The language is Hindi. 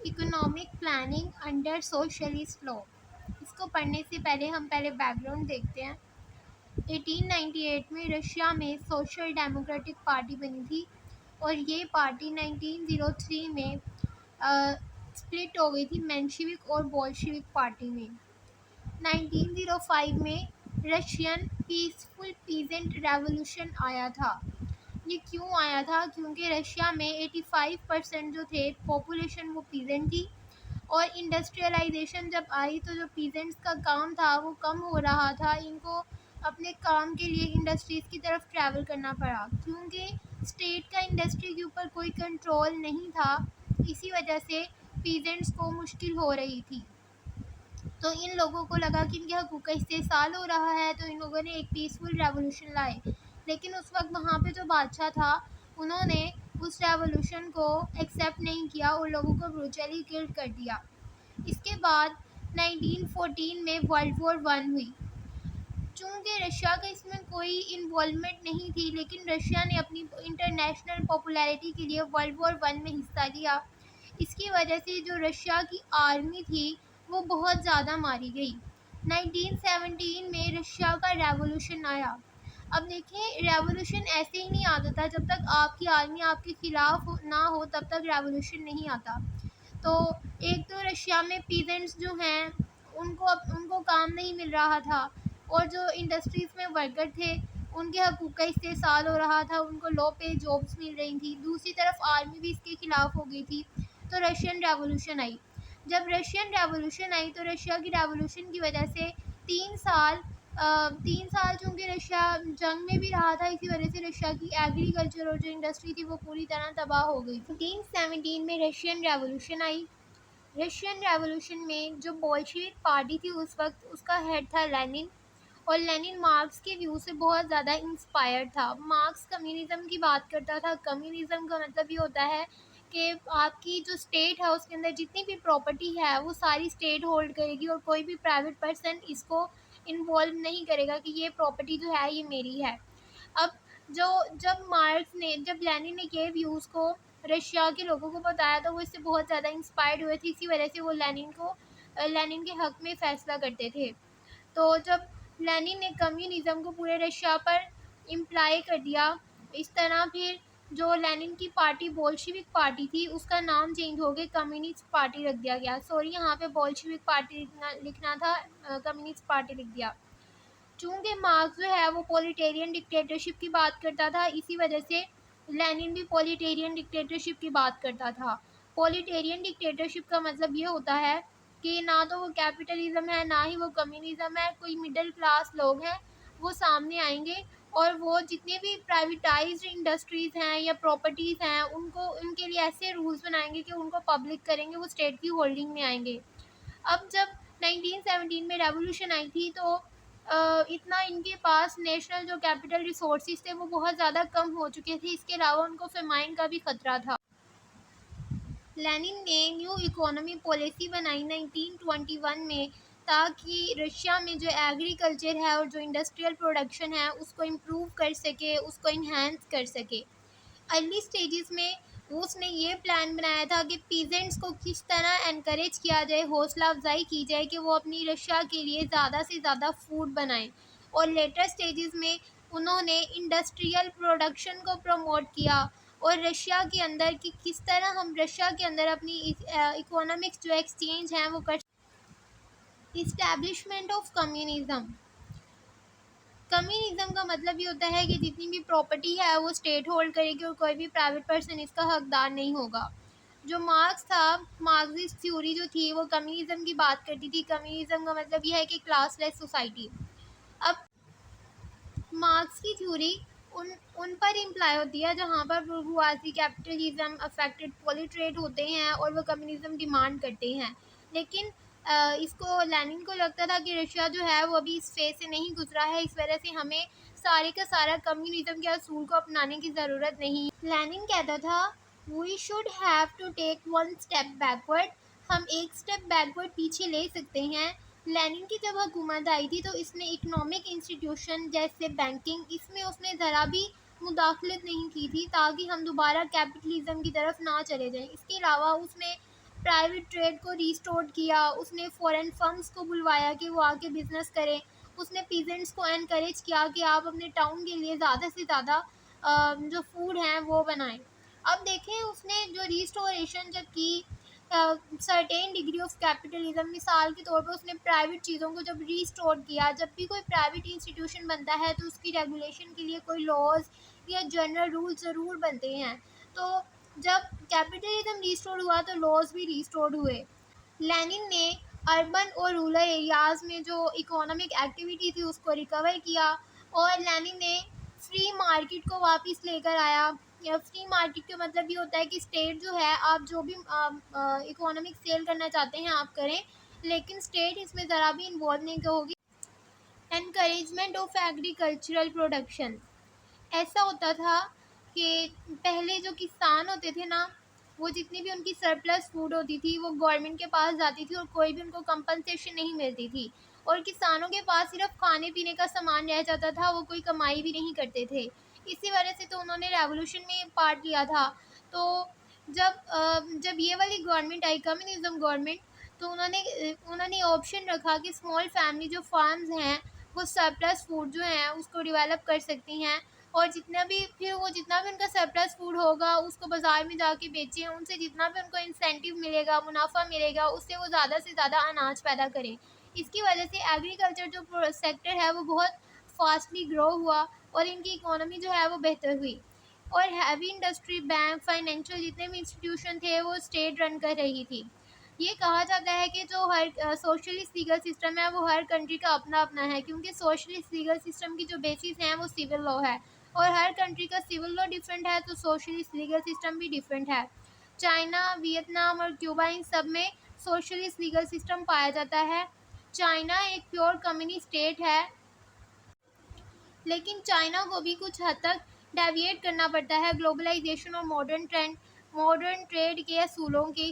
Economic planning under socialist law. इसको पढ़ने से पहले हम बैकग्राउंड देखते हैं। 1898 में रशिया में सोशल डेमोक्रेटिक पार्टी बनी थी और ये पार्टी 1903 में स्प्लिट हो गई थी मेंशेविक और बोल्शेविक पार्टी में। 1905 में रशियन पीसफुल पीजेंट रेवोल्यूशन आया था। ये क्यों आया था? क्योंकि रशिया में 85% जो थे पॉपुलेशन वो पीजेंट थी और इंडस्ट्रियलाइजेशन जब आई तो जो पीजेंट्स का काम था वो कम हो रहा था। इनको अपने काम के लिए इंडस्ट्रीज़ की तरफ ट्रैवल करना पड़ा क्योंकि स्टेट का इंडस्ट्री के ऊपर कोई कंट्रोल नहीं था। इसी वजह से पीजेंट्स को मुश्किल हो रही थी। तो इन लोगों को लगा कि इनके हकूक़ का इस्तेहसाल हो रहा है, तो इन लोगों ने एक पीसफुल रेवोल्यूशन लाए। लेकिन उस वक्त वहाँ पे जो बादशाह था उन्होंने उस रेवोल्यूशन को एक्सेप्ट नहीं किया और लोगों को ब्रूटली किल कर दिया। इसके बाद 1914 में वर्ल्ड वॉर 1 हुई। चूँकि रशिया का इसमें कोई इन्वॉल्वमेंट नहीं थी, लेकिन रशिया ने अपनी इंटरनेशनल पॉपुलैरिटी के लिए वर्ल्ड वॉर 1 में हिस्सा लिया। इसकी वजह से जो रशिया की आर्मी थी वो बहुत ज़्यादा मारी गई। 1917 में रशिया का रेवोल्यूशन आया। अब देखिए, रेवोल्यूशन ऐसे ही नहीं आता था। जब तक आपकी आर्मी आपके खिलाफ ना हो तब तक रेवोल्यूशन नहीं आता। तो एक तो रशिया में पीजेंट्स जो हैं उनको काम नहीं मिल रहा था और जो इंडस्ट्रीज़ में वर्कर थे उनके हकूक़ का इस्तेहसाल हो रहा था, उनको लो पे जॉब्स मिल रही थी। दूसरी तरफ आर्मी भी इसके खिलाफ हो गई थी। तो रशियन रेवोल्यूशन आई। जब रशियन रेवोल्यूशन आई तो रशिया की रेवोल्यूशन की वजह से 3 साल चूँकि रशिया जंग में भी रहा था, इसी वजह से रशिया की एग्रीकल्चर और जो इंडस्ट्री थी वो पूरी तरह तबाह हो गई। 1917 में रशियन रेवोल्यूशन आई। रशियन रेवोल्यूशन में जो बोल्शेविक पार्टी थी उस वक्त, उसका हेड था लेनिन और लेनिन मार्क्स के व्यू से बहुत ज़्यादा इंस्पायर्ड था। मार्क्स कम्युनिज़म की बात करता था। कम्युनिज़म का मतलब ये होता है कि आपकी जो स्टेट है उसके अंदर जितनी भी प्रॉपर्टी है वो सारी स्टेट होल्ड करेगी और कोई भी प्राइवेट पर्सन इसको इन्वॉल्व नहीं करेगा कि ये प्रॉपर्टी जो है ये मेरी है। अब जो जब लेनिन ने ये व्यूज़ को रशिया के लोगों को बताया तो वो इससे बहुत ज़्यादा इंस्पायर्ड हुए थे। इसी वजह से वो लेनिन के हक़ में फ़ैसला करते थे। तो जब लेनिन ने कम्युनिज़म को पूरे रशिया पर इम्प्लाई कर दिया, इस तरह फिर जो लेनिन की पार्टी बोल्शेविक पार्टी थी उसका नाम चेंज हो के कम्युनिस्ट पार्टी रख दिया गया। सॉरी, यहाँ पे बोल्शेविक पार्टी लिखना था, कम्युनिस्ट पार्टी लिख दिया। चूँकि मार्क्स जो है वो पॉलिटेरियन डिक्टेटरशिप की बात करता था, इसी वजह से लेनिन भी पॉलिटेरियन डिक्टेटरशिप की बात करता था। पॉलिटेरियन डिक्टेटरशिप का मतलब ये होता है कि ना तो वो कैपिटलिज़्म है ना ही वो कम्युनिज़्म है। कोई मिडिल क्लास लोग हैं वो सामने आएंगे और वो जितने भी प्राइवेटाइज्ड इंडस्ट्रीज़ हैं या प्रॉपर्टीज़ हैं उनको उनके लिए ऐसे रूल्स बनाएंगे कि उनको पब्लिक करेंगे, वो स्टेट की होल्डिंग में आएंगे। अब जब 1917 में रेवोल्यूशन आई थी तो इतना इनके पास नेशनल जो कैपिटल रिसोर्सेज थे वो बहुत ज़्यादा कम हो चुके थे। इसके अलावा उनको फेमाइन का भी ख़तरा था। लेनिन ने न्यू इकोनॉमी पॉलिसी बनाई 1921 में ताकि रशिया में जो एग्रीकल्चर है और जो इंडस्ट्रियल प्रोडक्शन है उसको इम्प्रूव कर सके, उसको इन्हेंस कर सके। अर्ली स्टेजेस में उसने ये प्लान बनाया था कि पीजेंट्स को किस तरह एनकरेज किया जाए, हौसला अफजाई की जाए कि वो अपनी रशिया के लिए ज़्यादा से ज़्यादा फूड बनाएं। और लेटर स्टेजेस में उन्होंने इंडस्ट्रियल प्रोडक्शन को प्रमोट किया और रशिया के अंदर कि किस तरह हम रशिया के अंदर अपनी इकोनॉमिक्स जो एक्सचेंज हैं वो कर। Establishment of communism. कम्युनिज़म का मतलब ये होता है कि जितनी भी प्रॉपर्टी है वो स्टेट होल्ड करेगी और कोई भी प्राइवेट पर्सन इसका हकदार नहीं होगा। जो मार्क्स था, मार्क्सिस्ट थ्योरी जो थी वो कम्युनिज़म की बात करती थी। कम्युनिज़म का मतलब ये है कि क्लासलेस सोसाइटी। अब मार्क्स की थ्योरी उन पर इम्प्लाई होती है जहाँ पर बुर्जुआजी कैपिटलिज्म अफेक्टेड पोलिट्रेट होते हैं और वो कम्युनिज़म डिमांड करते हैं। लेकिन इसको लेनिन को लगता था कि रशिया जो है वो अभी इस फेज से नहीं गुजरा है, इस वजह से हमें सारे का सारा कम्युनिज़म के असूल को अपनाने की ज़रूरत नहीं। लेनिन कहता था we should have to take one step backward. हम एक स्टेप बैकवर्ड पीछे ले सकते हैं। लेनिन की जब हुकूमत आई थी तो इसने इकोनॉमिक इंस्टीट्यूशन जैसे बैंकिंग, इसमें उसने ज़रा भी मुदाखलत नहीं की थी ताकि हम दोबारा कैपिटलिज़म की तरफ ना चले जाएं। इसके अलावा उसने प्राइवेट ट्रेड को रीस्टोर किया, उसने फॉरेन फर्म्स को बुलवाया कि वो आके बिजनेस करें, उसने पीजेंट्स को एनकरेज किया कि आप अपने टाउन के लिए ज़्यादा से ज़्यादा जो फूड हैं वो बनाएं। अब देखें उसने जो रीस्टोरेशन जब की सर्टेन डिग्री ऑफ कैपिटलिज्म, मिसाल के तौर पर उसने प्राइवेट चीज़ों को जब रीस्टोर किया, जब भी कोई प्राइवेट इंस्टीट्यूशन बनता है तो उसकी रेगुलेशन के लिए कोई लॉज या जनरल रूल ज़रूर बनते हैं। तो जब कैपिटलिज्म रिस्टोर हुआ तो लॉज भी रिस्टोर हुए। लेनिन ने अर्बन और रूरल एरियाज़ में जो इकोनॉमिक एक्टिविटी थी उसको रिकवर किया, और लेनिन ने फ्री मार्केट को वापस लेकर आया। या फ्री मार्केट का मतलब ये होता है कि स्टेट जो है, आप जो भी इकोनॉमिक सेल करना चाहते हैं आप करें, लेकिन स्टेट इसमें ज़रा भी इन्वॉल्व नहीं होगी। एनकरेजमेंट ऑफ एग्रीकल्चरल प्रोडक्शन, ऐसा होता था कि पहले जो किसान होते थे ना, वो जितनी भी उनकी सरप्लस फूड होती थी वो गवर्नमेंट के पास जाती थी और कोई भी उनको कंपनसेशन नहीं मिलती थी, और किसानों के पास सिर्फ खाने पीने का सामान रह जाता था, वो कोई कमाई भी नहीं करते थे। इसी वजह से तो उन्होंने रेवोल्यूशन में पार्ट लिया था। तो जब ये वाली गवर्नमेंट आई, कम्युनिज्म गवर्नमेंट, तो उन्होंने ऑप्शन रखा कि स्मॉल फैमिली जो फार्म्स हैं वो सरप्लस फूड जो है उसको डेवलप कर सकती हैं, और जितना भी उनका सरप्लस फूड होगा उसको बाज़ार में जाके बेचें, उनसे जितना भी उनको इंसेंटिव मिलेगा, मुनाफा मिलेगा, उससे वो ज़्यादा से ज़्यादा अनाज पैदा करें। इसकी वजह से एग्रीकल्चर जो सेक्टर है वो बहुत फास्टली ग्रो हुआ, और इनकी इकोनॉमी जो है वो बेहतर हुई। और हैवी इंडस्ट्री, बैंक, फाइनेंशियल जितने भी इंस्टीट्यूशन थे वो स्टेट रन कर रही थी। ये कहा जाता है कि जो हर सोशलिस्ट लीगल सिस्टम है वो हर कंट्री का अपना अपना है, क्योंकि सोशलिस्ट लीगल सिस्टम की जो बेसिस हैं वो सिविल लॉ है, और हर कंट्री का सिविल लॉ डिफरेंट है, तो सोशलिस्ट लीगल सिस्टम भी डिफरेंट है। चाइना, वियतनाम और क्यूबा, इन सब में सोशलिस्ट लीगल सिस्टम पाया जाता है। चाइना एक प्योर कम्युनिस्ट स्टेट है, लेकिन चाइना को भी कुछ हद तक डेविएट करना पड़ता है ग्लोबलाइजेशन और मॉडर्न ट्रेड के असूलों के